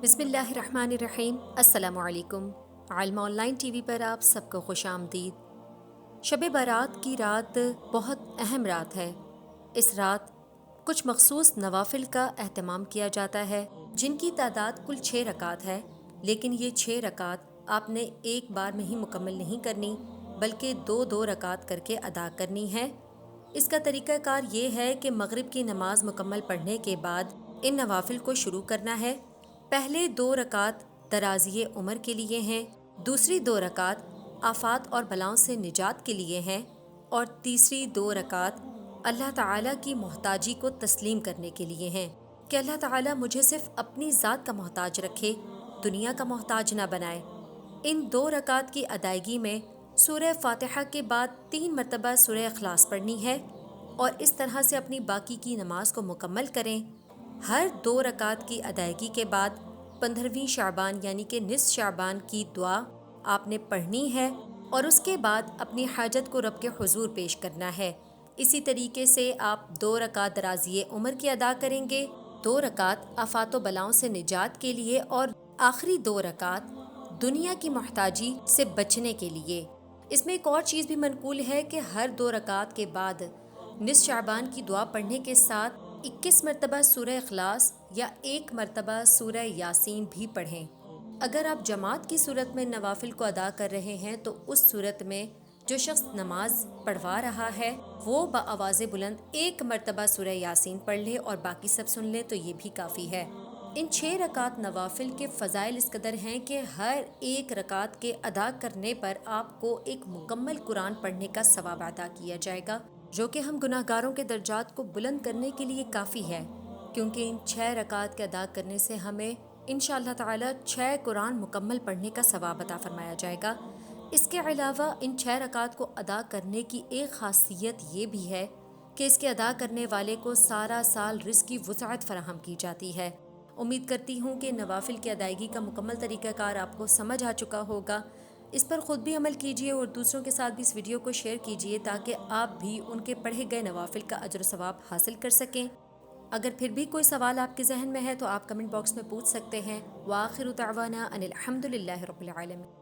بسم اللہ الرحمن الرحیم۔ السلام علیکم۔ عالم آن لائن ٹی وی پر آپ سب کو خوش آمدید۔ شب برات کی رات بہت اہم رات ہے۔ اس رات کچھ مخصوص نوافل کا اہتمام کیا جاتا ہے جن کی تعداد کل 6 رکعت ہے، لیکن یہ 6 رکعت آپ نے ایک بار میں ہی مکمل نہیں کرنی بلکہ دو رکعت کر کے ادا کرنی ہے۔ اس کا طریقہ کار یہ ہے کہ مغرب کی نماز مکمل پڑھنے کے بعد ان نوافل کو شروع کرنا ہے۔ پہلے 2 رکعت درازی عمر کے لیے ہیں، دوسری 2 رکعت آفات اور بلاؤں سے نجات کے لیے ہیں، اور تیسری 2 رکعت اللہ تعالیٰ کی محتاجی کو تسلیم کرنے کے لیے ہیں کہ اللہ تعالیٰ مجھے صرف اپنی ذات کا محتاج رکھے، دنیا کا محتاج نہ بنائے۔ ان 2 رکعت کی ادائیگی میں سورہ فاتحہ کے بعد 3 مرتبہ سورہ اخلاص پڑھنی ہے، اور اس طرح سے اپنی باقی کی نماز کو مکمل کریں۔ ہر 2 رکعت کی ادائیگی کے بعد 15ویں شعبان یعنی کہ نصف شعبان کی دعا آپ نے پڑھنی ہے، اور اس کے بعد اپنی حاجت کو رب کے حضور پیش کرنا ہے۔ اسی طریقے سے آپ 2 رکعت درازی عمر کی ادا کریں گے، 2 رکعت آفات و بلاؤں سے نجات کے لیے، اور آخری 2 رکعت دنیا کی محتاجی سے بچنے کے لیے۔ اس میں ایک اور چیز بھی منقول ہے کہ ہر 2 رکعت کے بعد نصف شعبان کی دعا پڑھنے کے ساتھ 21 مرتبہ سورہ اخلاص یا 1 مرتبہ سورہ یاسین بھی پڑھیں۔ اگر آپ جماعت کی صورت میں نوافل کو ادا کر رہے ہیں تو اس صورت میں جو شخص نماز پڑھوا رہا ہے وہ بآواز بلند 1 مرتبہ سورہ یاسین پڑھ لے اور باقی سب سن لے تو یہ بھی کافی ہے۔ ان 6 رکعت نوافل کے فضائل اس قدر ہیں کہ ہر ایک رکعت کے ادا کرنے پر آپ کو ایک مکمل قرآن پڑھنے کا ثواب عطا کیا جائے گا، جو کہ ہم گناہ گاروں کے درجات کو بلند کرنے کے لیے کافی ہے، کیونکہ ان 6 رکعت کے ادا کرنے سے ہمیں انشاءاللہ تعالی 6 قرآن مکمل پڑھنے کا ثواب عطا فرمایا جائے گا۔ اس کے علاوہ ان 6 رکعت کو ادا کرنے کی ایک خاصیت یہ بھی ہے کہ اس کے ادا کرنے والے کو سارا سال رزق کی وسعت فراہم کی جاتی ہے۔ امید کرتی ہوں کہ نوافل کی ادائیگی کا مکمل طریقہ کار آپ کو سمجھ آ چکا ہوگا۔ اس پر خود بھی عمل کیجیے اور دوسروں کے ساتھ بھی اس ویڈیو کو شیئر کیجیے تاکہ آپ بھی ان کے پڑھے گئے نوافل کا اجر و ثواب حاصل کر سکیں۔ اگر پھر بھی کوئی سوال آپ کے ذہن میں ہے تو آپ کمنٹ باکس میں پوچھ سکتے ہیں۔ وآخر دعوانا ان الحمد للہ رب العالمین۔